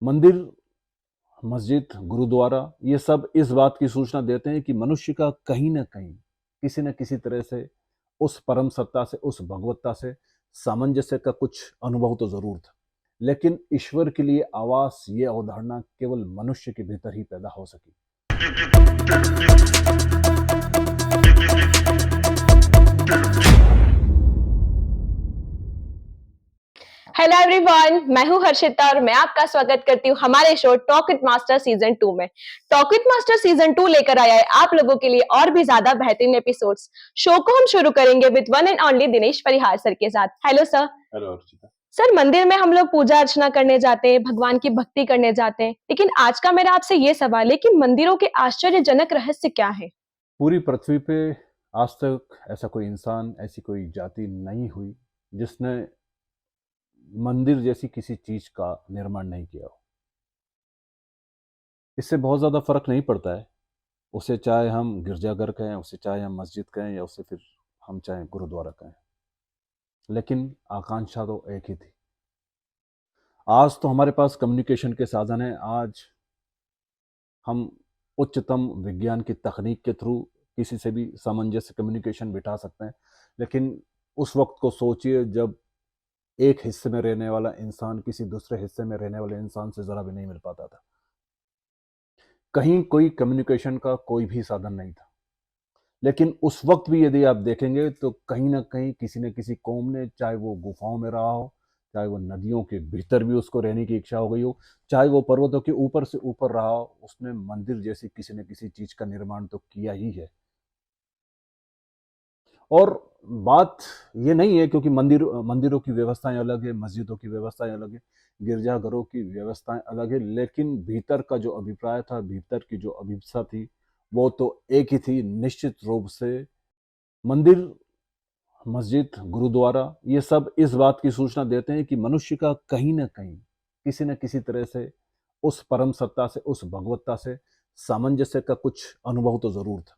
मंदिर, मस्जिद, गुरुद्वारा ये सब इस बात की सूचना देते हैं कि मनुष्य का कहीं ना कहीं किसी न किसी तरह से उस परम सत्ता से, उस भगवत्ता से सामंजस्य का कुछ अनुभव तो जरूर था। लेकिन ईश्वर के लिए आवास ये अवधारणा केवल मनुष्य के भीतर ही पैदा हो सकी। हेलो एवरीवन, मैं हूं हर्षिता और मैं आपका स्वागत करती हूं हमारे show talk with master season 2 में। टॉक विद मास्टर सीजन 2 लेकर आया है आप लोगों के लिए और भी ज्यादा बेहतरीन एपिसोड्स। शो को हम शुरू करेंगे with one and only Dinesh Parihar sir के साथ। Hello sir. Hello Archita. Sir, मंदिर में हम लोग पूजा अर्चना करने जाते हैं, भगवान की भक्ति करने जाते हैं, लेकिन आज का मेरा आपसे ये सवाल है कि मंदिरों के आश्चर्यजनक रहस्य क्या है? पूरी पृथ्वी पे आज तक ऐसा कोई इंसान, ऐसी कोई जाति नहीं हुई जिसने मंदिर जैसी किसी चीज का निर्माण नहीं किया हो। इससे बहुत ज्यादा फर्क नहीं पड़ता है, उसे चाहे हम गिरजाघर कहें, उसे चाहे हम मस्जिद कहें, या उसे फिर हम चाहे गुरुद्वारा कहें, लेकिन आकांक्षा तो एक ही थी। आज तो हमारे पास कम्युनिकेशन के साधन हैं। आज हम उच्चतम विज्ञान की तकनीक के थ्रू किसी से भी सामंजस्य कम्युनिकेशन बिठा सकते हैं। लेकिन उस वक्त को सोचिए जब एक हिस्से में रहने वाला इंसान किसी दूसरे हिस्से में रहने वाले इंसान से जरा भी नहीं मिल पाता था। कहीं कोई कम्युनिकेशन का कोई भी साधन नहीं था। लेकिन उस वक्त भी यदि आप देखेंगे तो कहीं ना कहीं किसी न किसी कौम ने, चाहे वो गुफाओं में रहा हो, चाहे वो नदियों के भीतर भी उसको रहने की इच्छा हो गई हो, चाहे वो पर्वतों के ऊपर से ऊपर रहा हो, उसने मंदिर जैसी किसी न किसी चीज का निर्माण तो किया ही है। और बात ये नहीं है क्योंकि मंदिरों की व्यवस्थाएं अलग है, मस्जिदों की व्यवस्थाएं अलग है, गिरजाघरों की व्यवस्थाएं अलग है, लेकिन भीतर का जो अभिप्राय था, भीतर की जो अभिप्सा थी, वो तो एक ही थी निश्चित रूप से। मंदिर, मस्जिद, गुरुद्वारा ये सब इस बात की सूचना देते हैं कि मनुष्य का कहीं ना कहीं किसी न किसी तरह से उस परम सत्ता से, उस भगवत्ता से सामंजस्य का कुछ अनुभव तो जरूर था।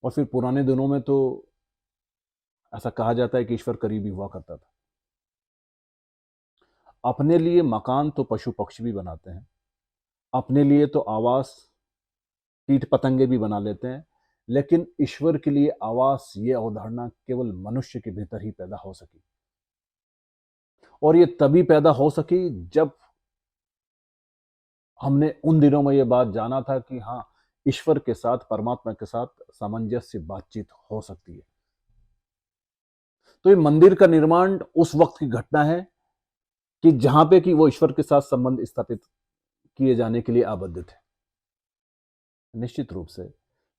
और फिर पुराने दिनों में तो ऐसा कहा जाता है कि ईश्वर करीबी हुआ करता था। अपने लिए मकान तो पशु पक्षी भी बनाते हैं, अपने लिए तो आवास कीट पतंगे भी बना लेते हैं, लेकिन ईश्वर के लिए आवास ये अवधारणा केवल मनुष्य के भीतर ही पैदा हो सकी। और ये तभी पैदा हो सकी जब हमने उन दिनों में ये बात जाना था कि हाँ, ईश्वर के साथ, परमात्मा के साथ सामंजस्य बातचीत हो सकती है। तो ये मंदिर का निर्माण उस वक्त की घटना है कि जहां पे कि वो ईश्वर के साथ संबंध स्थापित किए जाने के लिए आबद्ध थे। निश्चित रूप से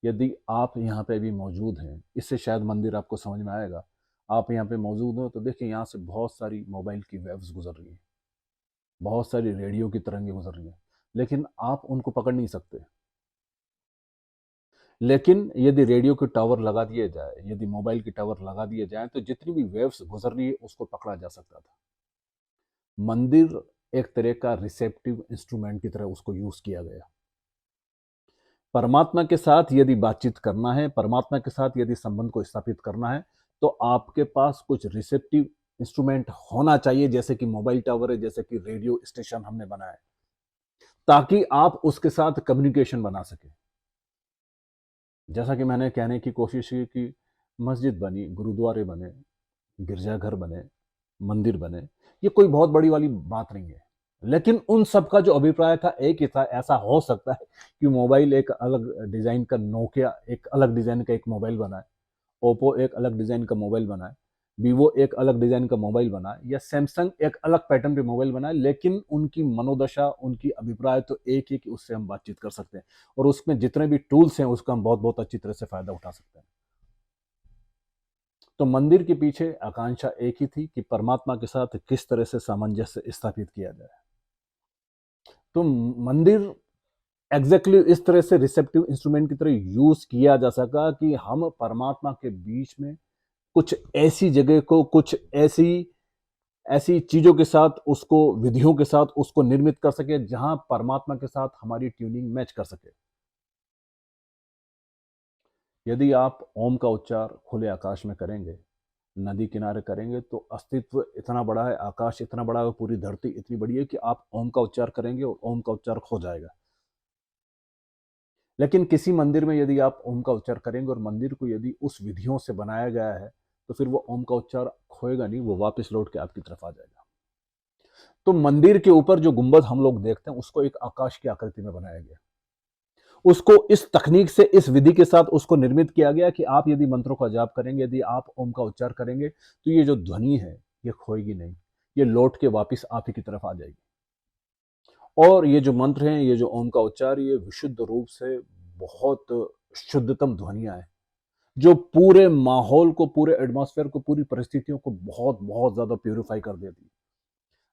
यदि आप यहाँ पे भी मौजूद हैं, इससे शायद मंदिर आपको समझ में आएगा। आप यहाँ पे मौजूद हो तो देखिए, यहाँ से बहुत सारी मोबाइल की वेव्स गुजर रही हैं, बहुत सारी रेडियो की तरंगें गुजर रही हैं, लेकिन आप उनको पकड़ नहीं सकते। लेकिन यदि रेडियो के टावर लगा दिए जाए, यदि मोबाइल के टावर लगा दिए जाए, तो जितनी भी वेव्स गुजर रही है उसको पकड़ा जा सकता था। मंदिर एक तरह का रिसेप्टिव इंस्ट्रूमेंट की तरह उसको यूज किया गया। परमात्मा के साथ यदि बातचीत करना है, परमात्मा के साथ यदि संबंध को स्थापित करना है, तो आपके पास कुछ रिसेप्टिव इंस्ट्रूमेंट होना चाहिए, जैसे कि मोबाइल टावर है, जैसे कि रेडियो स्टेशन हमने बनाया है, ताकि आप उसके साथ कम्युनिकेशन बना सके। जैसा कि मैंने कहने की कोशिश की कि मस्जिद बनी, गुरुद्वारे बने, गिरजाघर बने, मंदिर बने, ये कोई बहुत बड़ी वाली बात नहीं है। लेकिन उन सब का जो अभिप्राय था एक ही था। ऐसा हो सकता है कि मोबाइल एक अलग डिजाइन का, नोकिया एक अलग डिजाइन का एक मोबाइल बनाए, ओप्पो एक अलग डिजाइन का मोबाइल बनाए, वीवो एक अलग डिजाइन का मोबाइल बनाए, या सैमसंग एक अलग पैटर्न पे मोबाइल बनाए, लेकिन उनकी मनोदशा, उनकी अभिप्राय तो एक ही कि उससे हम बातचीत कर सकते हैं, और उसमें जितने भी टूल्स हैं उसका हम बहुत बहुत अच्छी तरह से फायदा उठा सकते हैं। तो मंदिर के पीछे आकांक्षा एक ही थी कि परमात्मा के साथ किस तरह से सामंजस्य स्थापित किया जाए। तो मंदिर एग्जैक्टली इस तरह से रिसेप्टिव इंस्ट्रूमेंट की तरह यूज किया जा सका कि हम परमात्मा के बीच में कुछ ऐसी जगह को, कुछ ऐसी ऐसी चीजों के साथ, उसको विधियों के साथ उसको निर्मित कर सके जहां परमात्मा के साथ हमारी ट्यूनिंग मैच कर सके। यदि आप ओम का उच्चार खुले आकाश में करेंगे नदी किनारे करेंगे तो अस्तित्व इतना बड़ा है, आकाश इतना बड़ा है, पूरी धरती इतनी बड़ी है कि आप ओम का उच्चार करेंगे और ओम का उच्चार खो जाएगा। लेकिन किसी मंदिर में यदि आप ओम का उच्चार करेंगे और मंदिर को यदि उस विधियों से बनाया गया है तो फिर वो ओम का उच्चार खोएगा नहीं, वो वापस लौट के आपकी तरफ आ जाएगा। तो मंदिर के ऊपर जो गुंबद हम लोग देखते हैं उसको एक आकाश की आकृति में बनाया गया। उसको इस तकनीक से, इस विधि के साथ उसको निर्मित किया गया कि आप यदि मंत्रों का जाप करेंगे, यदि आप ओम का उच्चार करेंगे तो ये जो ध्वनि है ये खोएगी नहीं, ये लौट के वापस आप ही की तरफ आ जाएगी। और ये जो मंत्र हैं, ये जो ओम का उच्चार, ये विशुद्ध रूप से बहुत शुद्धतम ध्वनियां हैं जो पूरे माहौल को, पूरे एटमॉस्फेयर को, पूरी परिस्थितियों को बहुत बहुत ज्यादा प्यूरिफाई कर देती है।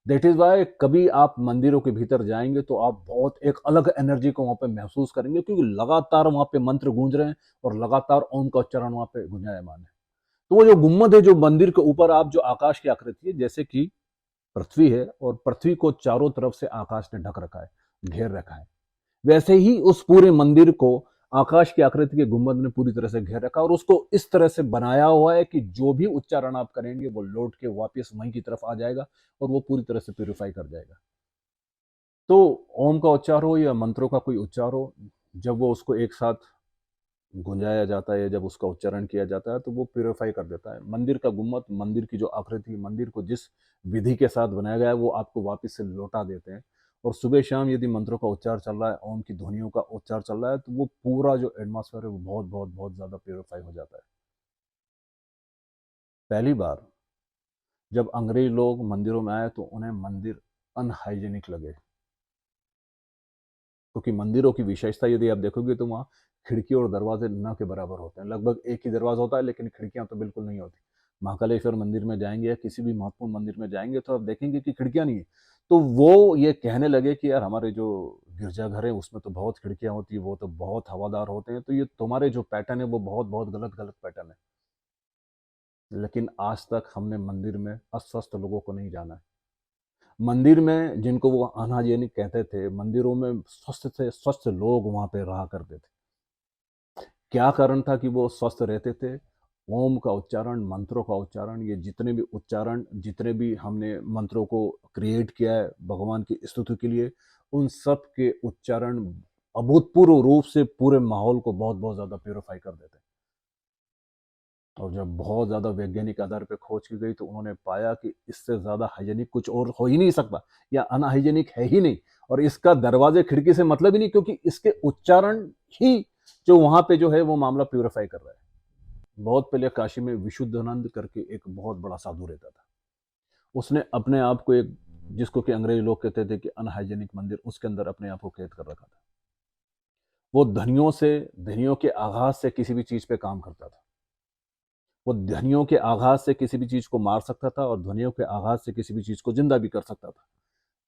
दैट इज वाई कभी आप मंदिरों के भीतर जाएंगे तो आप बहुत एक अलग एनर्जी को वहां पे महसूस करेंगे, क्योंकि लगातार वहां पे मंत्र गूंज रहे हैं और लगातार ओम का उच्चारण वहां पे गुंजायमान है। तो वो जो गुम्मद है, जो मंदिर के ऊपर आप जो आकाश की आकृति है, जैसे कि पृथ्वी है और पृथ्वी को चारों तरफ से आकाश ने ढक रखा है, घेर रखा है, वैसे ही उस पूरे मंदिर को आकाश की आकृति के गुंबद ने पूरी तरह से घेर रखा और उसको इस तरह से बनाया हुआ है कि जो भी उच्चारण आप करेंगे वो लौट के वापस वहीं की तरफ आ जाएगा और वो पूरी तरह से प्यूरिफाई कर जाएगा। तो ओम का उच्चार हो या मंत्रों का कोई उच्चार हो, जब वो उसको एक साथ गुंजाया जाता है, जब उसका उच्चारण किया जाता है तो वो प्यूरिफाई कर देता है। मंदिर का गुम्मद, मंदिर की जो आकृति, मंदिर को जिस विधि के साथ बनाया गया है वो आपको वापस से लौटा देते हैं। और सुबह शाम यदि मंत्रों का उच्चार चल रहा है, ओम की ध्वनियों का उच्चार चल रहा है, तो वो पूरा जो एटमॉस्फेयर है वो बहुत बहुत बहुत ज़्यादा प्योरीफाई हो जाता है। पहली बार जब अंग्रेज लोग मंदिरों में आए तो उन्हें मंदिर अनहाइजेनिक लगे, क्योंकि मंदिरों की विशेषता यदि आप देखोगे तो वहाँ खिड़की और दरवाजे न के बराबर होते हैं। लगभग एक ही दरवाजा होता है लेकिन खिड़कियां तो बिल्कुल नहीं होती। महाकालेश्वर मंदिर में जाएंगे या किसी भी महत्वपूर्ण मंदिर में जाएंगे तो आप देखेंगे कि खिड़कियां नहीं है। तो वो ये कहने लगे कि यार हमारे जो गिरजाघर है उसमें तो बहुत खिड़कियां होती है, वो तो बहुत हवादार होते हैं, तो ये तुम्हारे जो पैटर्न है वो बहुत बहुत गलत गलत पैटर्न है। लेकिन आज तक हमने मंदिर में अस्वस्थ लोगों को नहीं जाना है। मंदिर में जिनको वो अनहाइजेनिक कहते थे, मंदिरों में स्वस्थ से स्वस्थ लोग वहां पे रहा करते थे। क्या कारण था कि वो स्वस्थ रहते थे? ओम का उच्चारण, मंत्रों का उच्चारण, ये जितने भी उच्चारण, जितने भी हमने मंत्रों को क्रिएट किया है भगवान की स्तुति के लिए, उन सब के उच्चारण अभूतपूर्व रूप से पूरे माहौल को बहुत बहुत ज्यादा प्योरीफाई कर देते हैं। और जब बहुत ज़्यादा वैज्ञानिक आधार पे खोज की गई तो उन्होंने पाया कि इससे ज़्यादा हाइजेनिक कुछ और हो ही नहीं सकता, या अनहाइजेनिक है ही नहीं। और इसका दरवाजे खिड़की से मतलब ही नहीं, क्योंकि इसके उच्चारण ही जो वहां पे जो है वो मामला प्यूरिफाई कर रहा है। बहुत पहले काशी में विशुद्धानंद करके एक बहुत बड़ा साधु रहता था। उसने अपने आप को एक, जिसको कि अंग्रेज लोग कहते थे कि अनहाइजेनिक मंदिर, उसके अंदर अपने आप को कैद कर रखा था। वो धनियों के आघात से किसी भी चीज पे काम करता था। वो ध्वनियों के आघात से किसी भी चीज को मार सकता था और ध्वनियों के आघात से किसी भी चीज को जिंदा भी कर सकता था।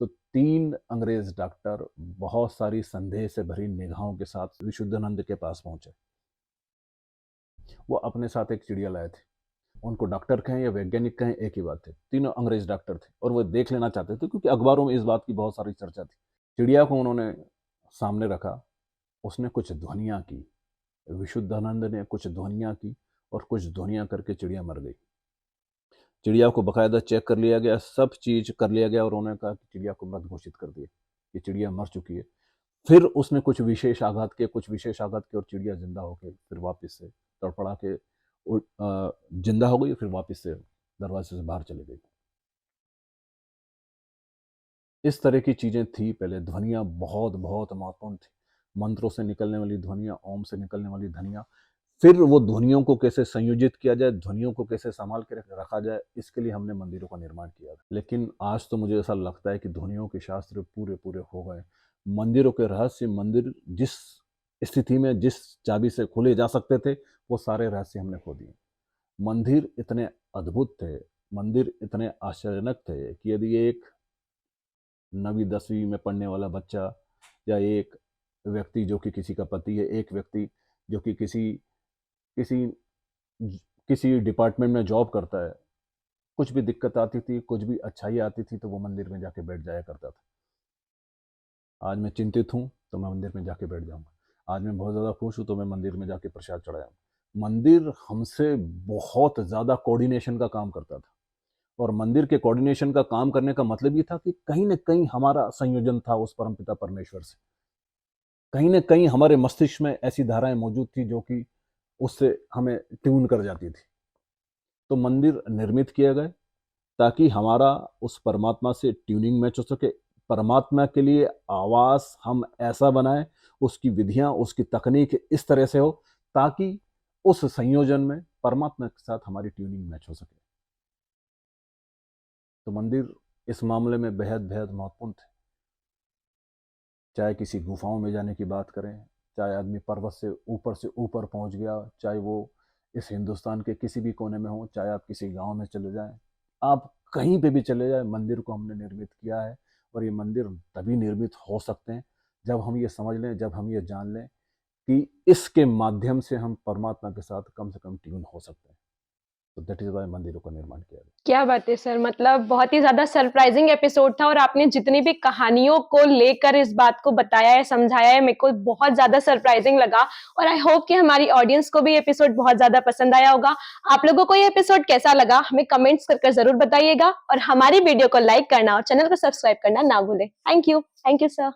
तो 3 अंग्रेज डॉक्टर बहुत सारी संदेह से भरी निगाहों के साथ विशुद्धानंद के पास पहुंचे। वो अपने साथ एक चिड़िया लाए थे। उनको डॉक्टर कहें या वैज्ञानिक कहें एक ही बात थी, तीनों अंग्रेज डॉक्टर थे और वो देख लेना चाहते थे क्योंकि अखबारों में इस बात की बहुत सारी चर्चा थी। चिड़िया को उन्होंने सामने रखा, उसने कुछ ध्वनियां की, विशुद्धानंद ने कुछ ध्वनियां की और कुछ ध्वनियां करके चिड़िया मर गई। चिड़िया को बकायदा चेक कर लिया गया, सब चीज कर लिया गया और उन्होंने कहा कि चिड़िया को मृत घोषित कर दिया, कि चिड़िया मर चुकी है। फिर उसने कुछ विशेष आघात किए, कुछ विशेष आघात किए और चिड़िया जिंदा होकर फिर वापस से तड़पड़ा के जिंदा हो गई, फिर वापस से दरवाजे से बाहर चली गई। इस तरह की चीजें थी पहले। ध्वनियां बहुत बहुत महत्वपूर्ण थी। मंत्रों से निकलने वाली ध्वनियां, ओम से निकलने वाली ध्वनियां, फिर वो ध्वनियों को कैसे संयोजित किया जाए, ध्वनियों को कैसे संभाल के रखा जाए, इसके लिए हमने मंदिरों का निर्माण किया। लेकिन आज तो मुझे ऐसा लगता है कि ध्वनियों के शास्त्र पूरे पूरे हो गए। मंदिरों के रहस्य, मंदिर जिस स्थिति में, जिस चाबी से खोले जा सकते थे, वो सारे रहस्य हमने खो दिए। मंदिर इतने अद्भुत थे, मंदिर इतने आश्चर्यजनक थे कि यदि एक 9वीं 10वीं में पढ़ने वाला बच्चा, या एक व्यक्ति जो कि किसी का पति है, एक व्यक्ति जो कि किसी किसी डिपार्टमेंट में जॉब करता है, कुछ भी दिक्कत आती थी, कुछ भी अच्छाई आती थी तो वो मंदिर में जाके बैठ जाया करता था। आज मैं चिंतित हूँ तो मैं मंदिर में जाके बैठ जाऊंगा। आज मैं बहुत ज़्यादा खुश हूँ तो मैं मंदिर में जाके प्रसाद चढ़ाऊंगा। मंदिर हमसे बहुत ज़्यादा कोऑर्डिनेशन का काम करता था, और मंदिर के कोऑर्डिनेशन का काम करने का मतलब ये था कि कहीं न कहीं हमारा संयोजन था उस परमपिता परमेश्वर से। कहीं न कहीं हमारे मस्तिष्क में ऐसी धाराएँ मौजूद थी जो कि उससे हमें ट्यून कर जाती थी। तो मंदिर निर्मित किए गए ताकि हमारा उस परमात्मा से ट्यूनिंग मैच हो सके। परमात्मा के लिए आवास हम ऐसा बनाएं, उसकी विधियां, उसकी तकनीक इस तरह से हो ताकि उस संयोजन में परमात्मा के साथ हमारी ट्यूनिंग मैच हो सके। तो मंदिर इस मामले में बेहद बेहद महत्वपूर्ण थे। चाहे किसी गुफाओं में जाने की बात करें, चाहे आदमी पर्वत से ऊपर पहुंच गया, चाहे वो इस हिंदुस्तान के किसी भी कोने में हो, चाहे आप किसी गांव में चले जाएं, आप कहीं पे भी चले जाएं, मंदिर को हमने निर्मित किया है। और ये मंदिर तभी निर्मित हो सकते हैं जब हम ये समझ लें, जब हम ये जान लें कि इसके माध्यम से हम परमात्मा के साथ कम से कम ट्यून हो सकते हैं। तो दैट इज वाई मंदिरों का निर्माण किया गया। क्या बात है सर, मतलब बहुत ही ज़्यादा सरप्राइज़िंग एपिसोड था और आपने जितनी भी कहानियों को लेकर इस बात को बताया है, समझाया है, मेरे को बहुत ज़्यादा सरप्राइज़िंग लगा और आई होप कि हमारी ऑडियंस को भी ये एपिसोड बहुत ज़्यादा पसंद आया होगा। आप लोगों को ये एपिसोड कैसा लगा हमें कमेंट्स कर ज़रूर बताइएगा और हमारी वीडियो को लाइक करना और चैनल को सब्सक्राइब करना ना भूलें। Thank you sir.